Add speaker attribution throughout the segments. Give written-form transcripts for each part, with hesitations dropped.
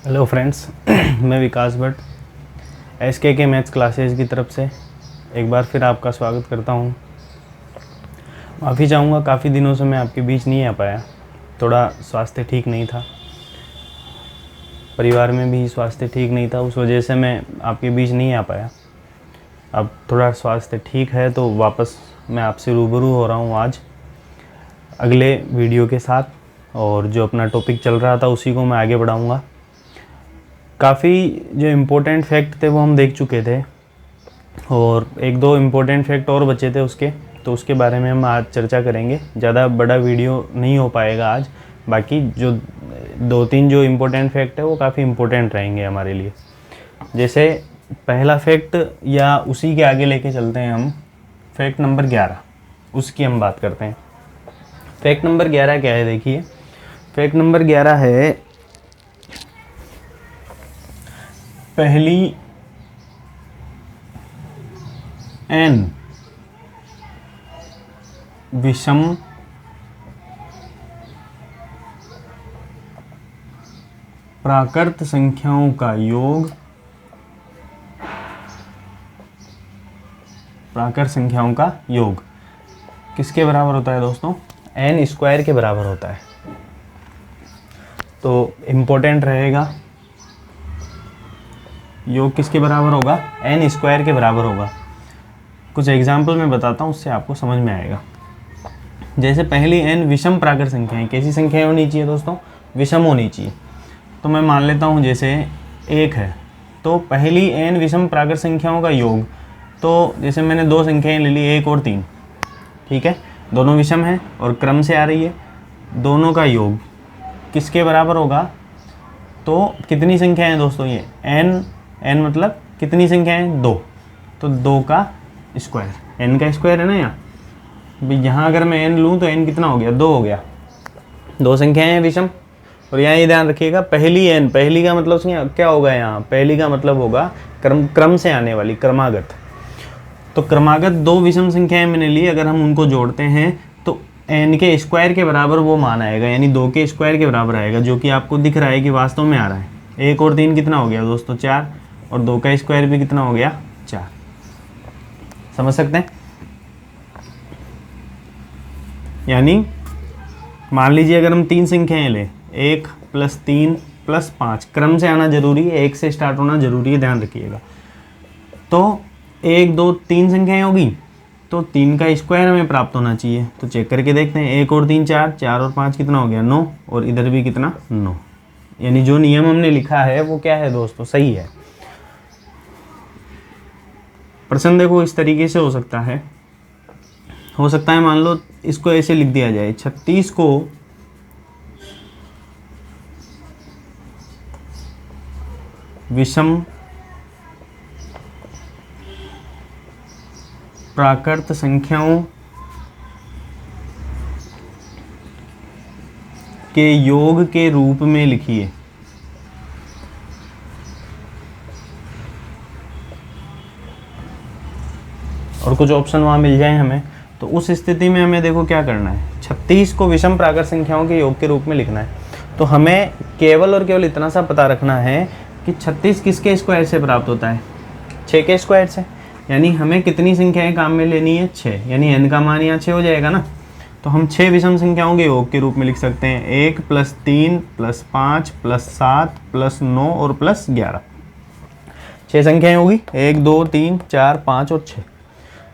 Speaker 1: Hello friends मैं विकास Bhatt SKK maths classes की तरफ से एक बार फिर आपका स्वागत करता हूं। माफ़ी चाहूँगा, काफ़ी दिनों से मैं आपके बीच नहीं आ पाया। थोड़ा स्वास्थ्य ठीक नहीं था, परिवार में भी स्वास्थ्य ठीक नहीं था, उस वजह से मैं आपके बीच नहीं आ पाया। अब थोड़ा स्वास्थ्य ठीक है तो वापस मैं आपसे रूबरू हो रहा हूँ आज अगले वीडियो के साथ, और जो अपना टॉपिक चल रहा था उसी को मैं आगे बढ़ाऊँगा। काफ़ी जो इम्पोर्टेंट फैक्ट थे वो हम देख चुके थे, और एक दो इम्पोर्टेंट फैक्ट और बचे थे तो उसके बारे में हम आज चर्चा करेंगे। ज़्यादा बड़ा वीडियो नहीं हो पाएगा आज, बाकी जो दो तीन जो इम्पोर्टेंट फैक्ट है वो काफ़ी इम्पोर्टेंट रहेंगे हमारे लिए। जैसे पहला फैक्ट, या उसी के आगे लेके चलते हैं हम, फैक्ट नंबर 11, उसकी हम बात करते हैं। फैक्ट नंबर 11 क्या है, देखिए। फैक्ट नंबर 11 है, पहली n विषम प्राकृत संख्याओं का योग किसके बराबर होता है दोस्तों? n स्क्वायर के बराबर होता है। तो इम्पोर्टेंट रहेगा, योग किसके बराबर होगा? n स्क्वायर के बराबर होगा। कुछ एग्जाम्पल मैं बताता हूँ, उससे आपको समझ में आएगा। जैसे पहली n विषम प्राकृत संख्याएं, कैसी संख्याएं होनी चाहिए दोस्तों? विषम होनी चाहिए। तो मैं मान लेता हूँ जैसे 1 है, तो पहली n विषम प्राकृत संख्याओं का योग, तो जैसे मैंने दो संख्याएं ले ली, 1 और 3, ठीक है, दोनों विषम हैं और क्रम से आ रही है। दोनों का योग किसके बराबर होगा? तो कितनी संख्याएं हैं दोस्तों? ये n मतलब कितनी संख्याएं? 2, तो 2 का स्क्वायर, n का स्क्वायर है ना यहाँ। भाई यहाँ अगर मैं n लूँ तो n कितना हो गया? 2 हो गया। दो संख्याएं हैं विषम, और यहाँ ये ध्यान रखिएगा, पहली n, पहली का मतलब क्या होगा यहाँ? पहली का मतलब होगा क्रम से आने वाली, क्रमागत। तो क्रमागत दो विषम संख्याएं मैंने ली, अगर हम उनको जोड़ते हैं तो n के स्क्वायर के बराबर वो मान आएगा, यानी 2 के स्क्वायर के बराबर आएगा, जो कि आपको दिख रहा है कि वास्तव में आ रहा है। 1 और 3 कितना हो गया दोस्तों? 4, और 2 का स्क्वायर भी कितना हो गया? 4। समझ सकते हैं? यानी मान लीजिए अगर हम 3 संख्याएं लें, 1 + 3 + 5, क्रम से आना जरूरी है, 1 से स्टार्ट होना जरूरी है, ध्यान रखिएगा। तो 1 2 3 संख्याएं होगी, तो 3 का स्क्वायर हमें प्राप्त होना चाहिए। तो चेक करके देखते हैं, 1 और 3 4, 4 और 5 कितना हो गया? 9, और इधर भी कितना? 9। यानी जो नियम हमने लिखा है वो क्या है दोस्तों? सही है। प्रश्न देखो इस तरीके से हो सकता है, मान लो इसको ऐसे लिख दिया जाए, 36 को विषम प्राकृत संख्याओं के योग के रूप में लिखिए। और कुछ ऑप्शन वहाँ मिल जाए हमें, तो उस स्थिति में हमें देखो क्या करना है, 36 को विषम प्राकृत संख्याओं के योग के रूप में लिखना है। तो हमें केवल और केवल इतना सा पता रखना है कि 36 किसके स्क्वायर से प्राप्त होता है? 6 के स्क्वायर से। यानी हमें कितनी संख्याएं काम में लेनी है? 6, यानी n का मान यहाँ 6 हो जाएगा ना। तो हम 6 विषम संख्याओं के योग के रूप में लिख सकते हैं, 1 + 3 + 5 + 7 + 9 और +11। 6 संख्याएं होगी, 1 2 3 4 5 और 6।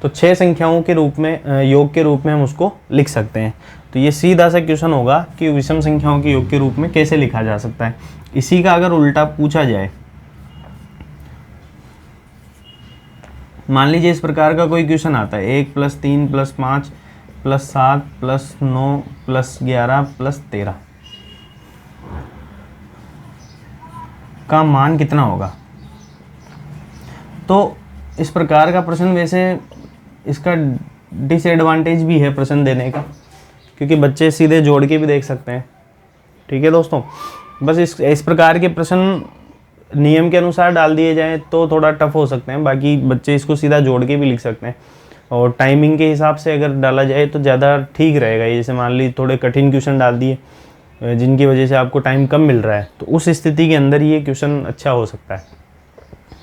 Speaker 1: तो 6 संख्याओं के रूप में, योग के रूप में हम उसको लिख सकते हैं। तो ये सीधा सा क्वेश्चन होगा कि विषम संख्याओं के योग के रूप में कैसे लिखा जा सकता है। इसी का अगर उल्टा पूछा जाए, मान लीजिए इस प्रकार का कोई क्वेश्चन आता है, 1 + 3 + 5 + 7 + 9 + 11 + 13 का मान कितना होगा? तो इस प्रकार का प्रश्न, वैसे इसका डिसएडवांटेज भी है प्रश्न देने का, क्योंकि बच्चे सीधे जोड़ के भी देख सकते हैं। ठीक है दोस्तों, बस इस प्रकार के प्रश्न नियम के अनुसार डाल दिए जाएं तो थोड़ा टफ हो सकते हैं, बाकी बच्चे इसको सीधा जोड़ के भी लिख सकते हैं। और टाइमिंग के हिसाब से अगर डाला जाए तो ज़्यादा ठीक रहेगा। जैसे मान ली थोड़े कठिन क्वेश्चन डाल दिए जिनकी वजह से आपको टाइम कम मिल रहा है, तो उस स्थिति के अंदर ये क्वेश्चन अच्छा हो सकता है।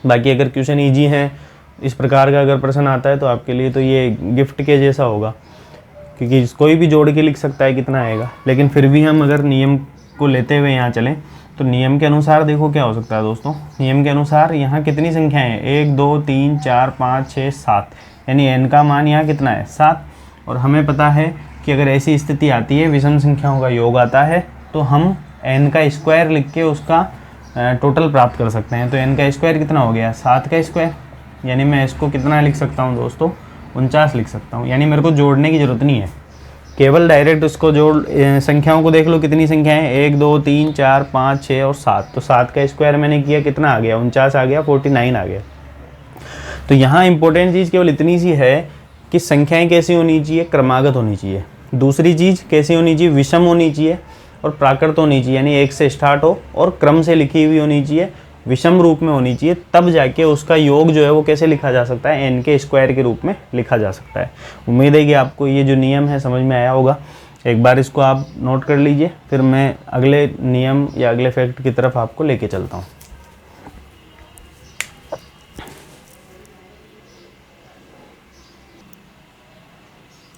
Speaker 1: बाकी अगर क्वेश्चन ईजी है, इस प्रकार का अगर प्रश्न आता है तो आपके लिए तो ये गिफ्ट के जैसा होगा, क्योंकि कोई भी जोड़ के लिख सकता है कितना आएगा। लेकिन फिर भी हम अगर नियम को लेते हुए यहाँ चलें तो नियम के अनुसार देखो क्या हो सकता है दोस्तों। नियम के अनुसार यहाँ कितनी संख्याएं हैं, 1 2 3 4 5 6 7, यानी n का मान यहाँ कितना है 7। और हमें पता है कि अगर ऐसी स्थिति आती है, विषम संख्याओं का योग आता है, तो हम n का स्क्वायर लिख के उसका टोटल प्राप्त कर सकते हैं। तो n का स्क्वायर कितना हो गया 7 का स्क्वायर, यानी मैं इसको कितना लिख सकता हूँ दोस्तों 49 लिख सकता हूँ। यानी मेरे को जोड़ने की ज़रूरत नहीं है, केवल डायरेक्ट उसको जोड़ संख्याओं को देख लो कितनी संख्याएं हैं, 1 2 3 4 5 6 और 7। तो 7 का स्क्वायर मैंने किया कितना आ गया 49 आ गया, 49 आ गया। तो यहाँ इंपॉर्टेंट चीज़ केवल इतनी सी है कि संख्याएं कैसी होनी चाहिए, क्रमागत होनी चाहिए। दूसरी चीज़ कैसी होनी चाहिए, विषम होनी चाहिए और प्राकृत होनी चाहिए, यानी 1 से स्टार्ट हो और क्रम से लिखी हुई होनी चाहिए, विषम रूप में होनी चाहिए। तब जाके उसका योग जो है वो कैसे लिखा जा सकता है, n के स्क्वायर के रूप में लिखा जा सकता है। उम्मीद है कि आपको ये जो नियम है समझ में आया होगा। एक बार इसको आप नोट कर लीजिए, फिर मैं अगले नियम या अगले फैक्ट की तरफ आपको लेके चलता हूँ।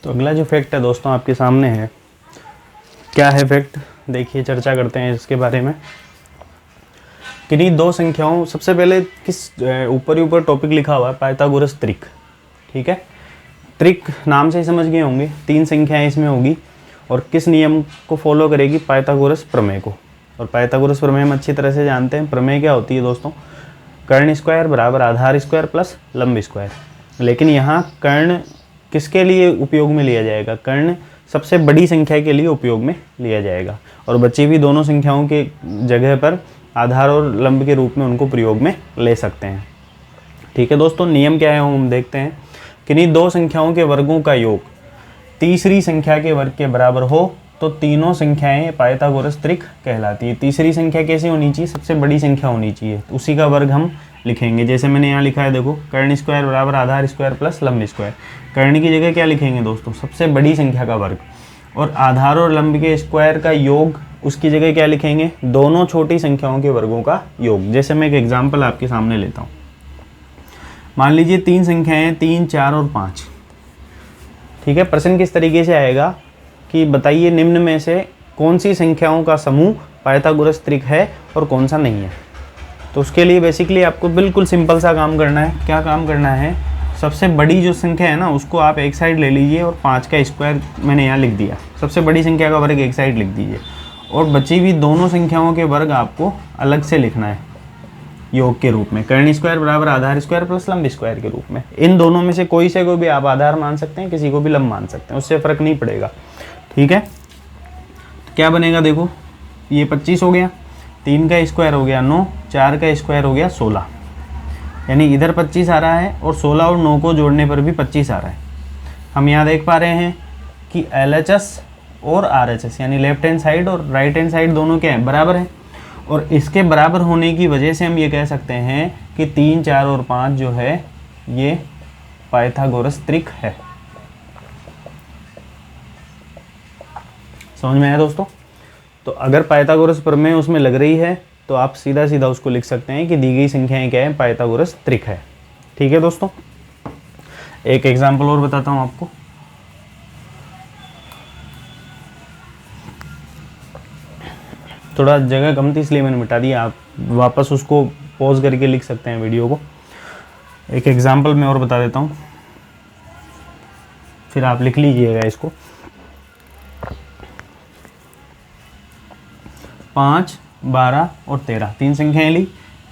Speaker 1: तो अगला जो फैक्ट है दोस्तों आपके सामने है, क्या है फैक्ट, देखिए चर्चा करते हैं इसके बारे में। किन्हीं दो संख्याओं, सबसे पहले किस ऊपर ही ऊपर टॉपिक लिखा हुआ है पाइथागोरस त्रिक, ठीक है। त्रिक नाम से ही समझ गए होंगे, 3 संख्याएं इसमें होगी और किस नियम को फॉलो करेगी, पाइथागोरस प्रमेय को। और पाइथागोरस प्रमेय हम अच्छी तरह से जानते हैं। प्रमेय क्या होती है दोस्तों, कर्ण स्क्वायर बराबर आधार स्क्वायर प्लस लंब स्क्वायर। लेकिन यहाँ कर्ण किसके लिए उपयोग में लिया जाएगा, कर्ण सबसे बड़ी संख्या के लिए उपयोग में लिया जाएगा और बची हुई दोनों संख्याओं के जगह पर आधार और लंब के रूप में उनको प्रयोग में ले सकते हैं। ठीक है दोस्तों, नियम क्या है हम देखते हैं। किन्हीं दो संख्याओं के वर्गों का योग तीसरी संख्या के वर्ग के बराबर हो तो तीनों संख्याएं पाइथागोरस त्रिक कहलाती है। तीसरी संख्या कैसी होनी चाहिए, सबसे बड़ी संख्या होनी चाहिए, उसी का वर्ग हम लिखेंगे। जैसे मैंने यहाँ लिखा है देखो, कर्ण स्क्वायर बराबर आधार स्क्वायर प्लस लंब स्क्वायर। कर्ण की जगह क्या लिखेंगे दोस्तों, सबसे बड़ी संख्या का वर्ग, और आधार और लंब के स्क्वायर का योग उसकी जगह क्या लिखेंगे, दोनों छोटी संख्याओं के वर्गों का योग। जैसे मैं एक एग्जाम्पल आपके सामने लेता हूँ। मान लीजिए 3 संख्याएं 3 4 और 5, ठीक है। प्रश्न किस तरीके से आएगा कि बताइए निम्न में से कौन सी संख्याओं का समूह पाइथागोरस त्रिक है और कौन सा नहीं है। तो उसके लिए बेसिकली आपको बिल्कुल सिंपल सा काम करना है। क्या काम करना है, सबसे बड़ी जो संख्या है ना उसको आप एक साइड ले लीजिए और 5 का स्क्वायर मैंने यहाँ लिख दिया, सबसे बड़ी संख्या का वर्ग एक साइड लिख दीजिए, और बची हुई दोनों संख्याओं के वर्ग आपको अलग से लिखना है योग के रूप में। कर्ण स्क्वायर बराबर आधार स्क्वायर प्लस लंब स्क्वायर के रूप में। इन दोनों में से कोई से को भी आप आधार मान सकते हैं, किसी को भी लंब मान सकते हैं, उससे फ़र्क नहीं पड़ेगा, ठीक है। तो क्या बनेगा देखो, ये 25 हो गया, 3 का स्क्वायर हो गया 9, 4 का स्क्वायर हो गया 16, यानी इधर 25 आ रहा है और 16 और 9 को जोड़ने पर भी 25 आ रहा है। हम यहाँ देख पा रहे हैं कि LHS और RHS यानी लेफ्ट हैंड साइड और राइट हैंड साइड दोनों क्या है, बराबर है। और इसके बराबर होने की वजह से हम ये कह सकते हैं कि 3 4 और 5 जो है ये पाइथागोरस त्रिक है। समझ में आया दोस्तों। तो अगर पाइथागोरस प्रमेय उसमें लग रही है तो आप सीधा सीधा उसको लिख सकते हैं कि दी गई संख्याएं क्या है, पाइथागोरस त्रिक है। ठीक है दोस्तों, एक एग्जाम्पल और बताता हूं आपको। थोड़ा जगह कम थी इसलिए मैंने मिटा दिया, आप वापस उसको पॉज करके लिख सकते हैं वीडियो को। एक एग्जाम्पल मैं और बता देता हूँ, फिर आप लिख लीजिएगा इसको। 5, 12 और 13 3 संख्याएं ली,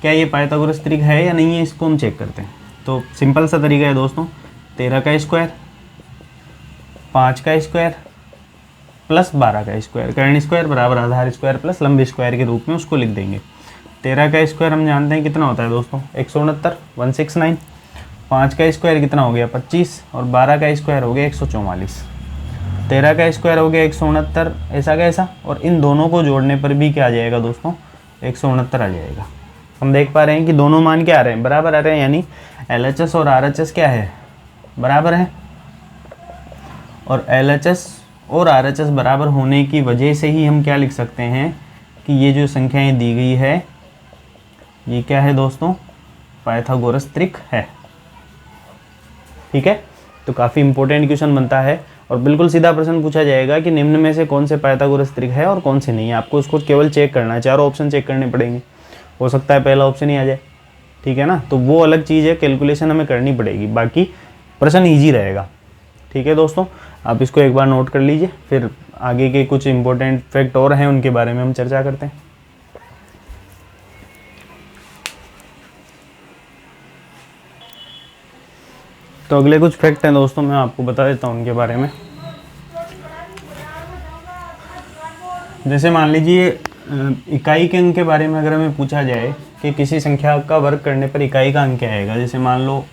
Speaker 1: क्या ये पाइथागोरस त्रिक है या नहीं है, इसको हम चेक करते हैं। तो सिंपल सा तरीका है दोस्तों, 13 का स्क्वायर, 5 का स्क्वायर प्लस 12 का स्क्वायर, कर्ण स्क्वायर बराबर आधार स्क्वायर प्लस लंब स्क्वायर के रूप में उसको लिख देंगे। 13 का स्क्वायर हम जानते हैं कितना होता है दोस्तों, 169, 169। 5 का स्क्वायर कितना हो गया 25 और 12 का स्क्वायर हो गया 144। 13 का स्क्वायर हो गया 169, ऐसा कैसा, और इन दोनों को जोड़ने पर भी क्या आ जाएगा दोस्तों, 169 आ जाएगा। हम देख पा रहे हैं कि दोनों मान क्या आ रहे हैं, बराबर आ रहे हैं, यानी LHS और RHS क्या है, बराबर है। और LHS और RHS बराबर होने की वजह से ही हम क्या लिख सकते हैं कि ये जो संख्याएं दी गई है ये क्या है दोस्तों, पाइथागोरस त्रिक है। ठीक है, तो काफ़ी इंपॉर्टेंट क्वेश्चन बनता है और बिल्कुल सीधा प्रश्न पूछा जाएगा कि निम्न में से कौन से पाइथागोरस त्रिक है और कौन से नहीं है। आपको उसको केवल चेक करना है, चारों ऑप्शन चेक करने पड़ेंगे, हो सकता है पहला ऑप्शन ही आ जाए। ठीक है ना, तो वो अलग चीज़ है, कैलकुलेशन हमें करनी पड़ेगी, बाकी प्रश्न ईजी रहेगा। ठीक है दोस्तों, आप इसको एक बार नोट कर लीजिए, फिर आगे के कुछ इंपॉर्टेंट फैक्ट और हैं उनके बारे में हम चर्चा करते हैं। तो अगले कुछ फैक्ट हैं दोस्तों, मैं आपको बता देता हूँ उनके बारे में। जैसे मान लीजिए इकाई के अंक के बारे में अगर हमें पूछा जाए कि किसी संख्या का वर्ग करने पर इकाई का अंक क्या आएगा। जैसे मान लो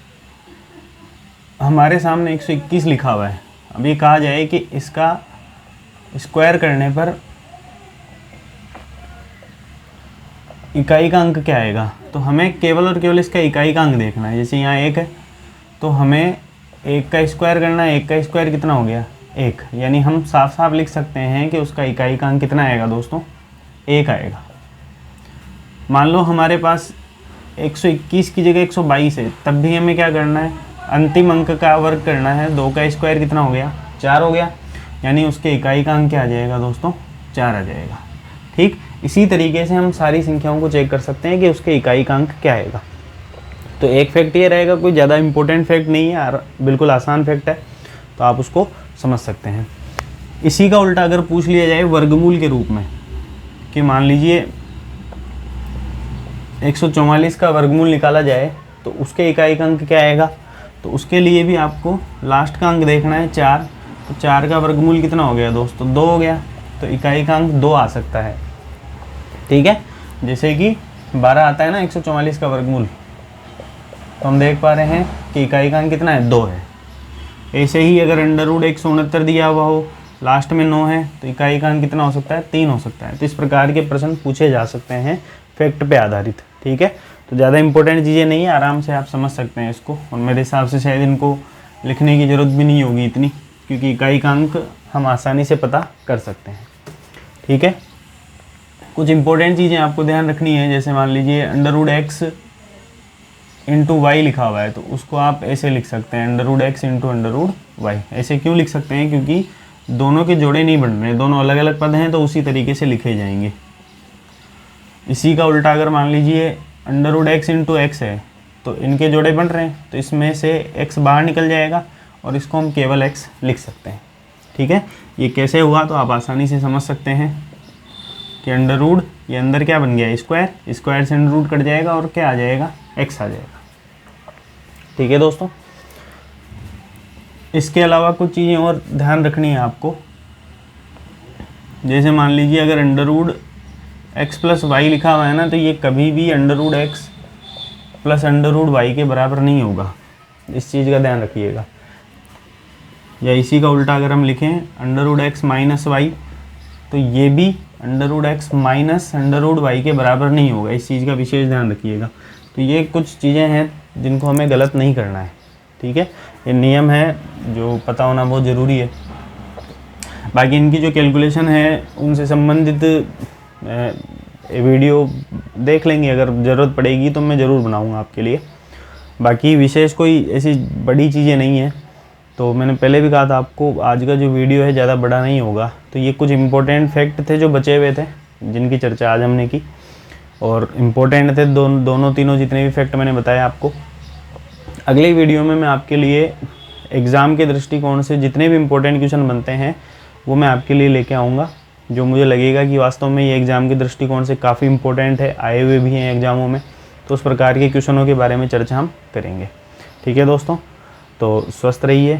Speaker 1: हमारे सामने 121 लिखा हुआ है, अब ये कहा जाए कि इसका स्क्वायर करने पर इकाई का अंक क्या आएगा, तो हमें केवल और केवल इसका इकाई का अंक देखना है। जैसे यहाँ 1 है तो हमें 1 का स्क्वायर करना है, 1 का स्क्वायर कितना हो गया 1, यानी हम साफ साफ लिख सकते हैं कि उसका इकाई का अंक कितना आएगा दोस्तों, 1 आएगा। मान लो हमारे पास 121 की जगह 122 है, तब भी हमें क्या करना है, अंतिम अंक का वर्ग करना है। 2 का स्क्वायर कितना हो गया 4 हो गया, यानी उसके इकाई का अंक क्या आ जाएगा दोस्तों, 4 आ जाएगा। ठीक, इसी तरीके से हम सारी संख्याओं को चेक कर सकते हैं कि उसके इकाई का अंक क्या आएगा। तो एक फैक्ट ये रहेगा, कोई ज़्यादा इंपॉर्टेंट फैक्ट नहीं है, बिल्कुल आसान फैक्ट है, तो आप उसको समझ सकते हैं। इसी का उल्टा अगर पूछ लिया जाए वर्गमूल के रूप में, कि मान लीजिए 144 का वर्गमूल निकाला जाए तो उसके इकाई का अंक क्या आएगा, तो उसके लिए भी आपको लास्ट का अंक देखना है 4। तो 4 का वर्गमूल कितना हो गया दोस्तों, 2 हो गया, तो इकाई का अंक 2 आ सकता है। ठीक है, जैसे कि 12 आता है ना 144 का वर्गमूल, तो हम देख पा रहे हैं कि इकाई का अंक कितना है 2 है। ऐसे ही अगर अंडर रूट 169 दिया हुआ हो, लास्ट में 9 है, तो इकाई का अंक कितना हो सकता है 3 हो सकता है। तो इस प्रकार के प्रश्न पूछे जा सकते हैं फैक्ट पे आधारित। ठीक है, तो ज़्यादा इंपॉर्टेंट चीज़ें नहीं है, आराम से आप समझ सकते हैं इसको, और मेरे हिसाब से शायद इनको लिखने की ज़रूरत भी नहीं होगी इतनी, क्योंकि इकाई का अंक हम आसानी से पता कर सकते हैं। ठीक है, कुछ इंपॉर्टेंट चीज़ें आपको ध्यान रखनी है। जैसे मान लीजिए under root X into Y लिखा हुआ है, तो उसको आप ऐसे लिख सकते हैं, under root X into under root Y. ऐसे क्यों लिख सकते हैं, क्योंकि दोनों के जोड़े नहीं बन रहे, दोनों अलग अलग पद हैं, तो उसी तरीके से लिखे जाएंगे। इसी का उल्टा अगर मान लीजिए under root X into X है, तो इनके जोड़े बन रहे हैं, तो इसमें से एक्स बाहर निकल जाएगा और इसको हम केवल एक्स लिख सकते हैं। ठीक है, ये कैसे हुआ तो आप आसानी से समझ सकते हैं कि अंडर रूट, ये अंदर क्या बन गया स्क्वायर, स्क्वायर से अंडर रूट कट जाएगा और क्या आ जाएगा एक्स आ जाएगा। ठीक है दोस्तों, इसके अलावा कुछ चीज़ें और ध्यान रखनी है आपको। जैसे मान लीजिए अगर under root X plus Y लिखा हुआ है ना, तो ये कभी भी under root X plus under root Y के बराबर नहीं होगा, इस चीज़ का ध्यान रखिएगा। या इसी का उल्टा अगर हम लिखें under root X minus Y, तो ये भी under root X minus under root Y के बराबर नहीं होगा, इस चीज़ का विशेष ध्यान रखिएगा। तो ये कुछ चीज़ें हैं जिनको हमें गलत नहीं करना है। ठीक है, ये नियम है जो पता होना बहुत ज़रूरी है। बाकी इनकी जो कैलकुलेशन है उनसे संबंधित वीडियो देख लेंगे, अगर ज़रूरत पड़ेगी तो मैं ज़रूर बनाऊंगा आपके लिए। बाकी विशेष कोई ऐसी बड़ी चीज़ें नहीं है। तो मैंने पहले भी कहा था आपको, आज का जो वीडियो है ज़्यादा बड़ा नहीं होगा। तो ये कुछ इंपॉर्टेंट फैक्ट थे जो बचे हुए थे, जिनकी चर्चा आज हमने की, और इम्पोर्टेंट थे दोनों तीनों जितने भी फैक्ट मैंने बताया आपको। अगले वीडियो में मैं आपके लिए एग्ज़ाम के दृष्टिकोण से जितने भी इम्पोर्टेंट क्वेश्चन बनते हैं वो मैं आपके लिए लेके आऊँगा, जो मुझे लगेगा कि वास्तव में ये एग्ज़ाम के दृष्टिकोण से काफ़ी इम्पोर्टेंट है, आए हुए भी हैं एग्ज़ामों में। तो उस प्रकार के क्वेश्चनों के बारे में चर्चा हम करेंगे। ठीक है दोस्तों, तो स्वस्थ रहिए।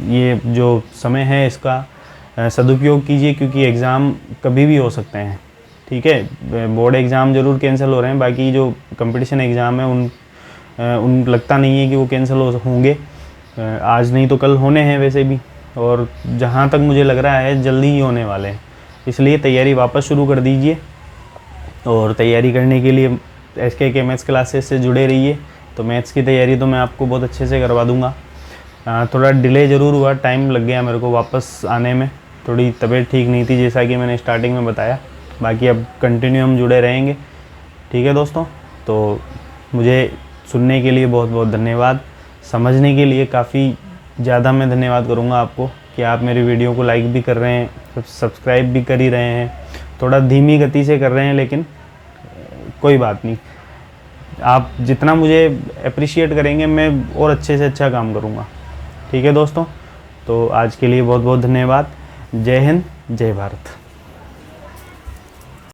Speaker 1: ये जो समय है इसका सदुपयोग कीजिए, क्योंकि एग्ज़ाम कभी भी हो सकते हैं। ठीक है, बोर्ड एग्ज़ाम ज़रूर कैंसिल हो रहे हैं, बाकी जो कंपटीशन एग्ज़ाम है उन लगता नहीं है कि वो कैंसिल होंगे। आज नहीं तो कल होने हैं वैसे भी, और जहाँ तक मुझे लग रहा है जल्दी ही होने वाले हैं। इसलिए तैयारी वापस शुरू कर दीजिए, और तैयारी करने के लिए SK मैथ्स क्लासेस से जुड़े रहिए। तो मैथ्स की तैयारी तो मैं आपको बहुत अच्छे से करवा दूँगा। थोड़ा डिले ज़रूर हुआ, टाइम लग गया मेरे को वापस आने में, थोड़ी तबीयत ठीक नहीं थी जैसा कि मैंने स्टार्टिंग में बताया। बाकी अब कंटिन्यू हम जुड़े रहेंगे, ठीक है दोस्तों। तो मुझे सुनने के लिए बहुत बहुत धन्यवाद, समझने के लिए काफ़ी ज़्यादा मैं धन्यवाद करूँगा आपको कि आप मेरी वीडियो को लाइक भी कर रहे हैं, सब्सक्राइब भी कर ही रहे हैं। थोड़ा धीमी गति से कर रहे हैं लेकिन कोई बात नहीं, आप जितना मुझे अप्रिशिएट करेंगे मैं और अच्छे से अच्छा काम करूँगा, ठीक है दोस्तों। तो आज के लिए बहुत बहुत धन्यवाद। जय हिंद, जय भारत।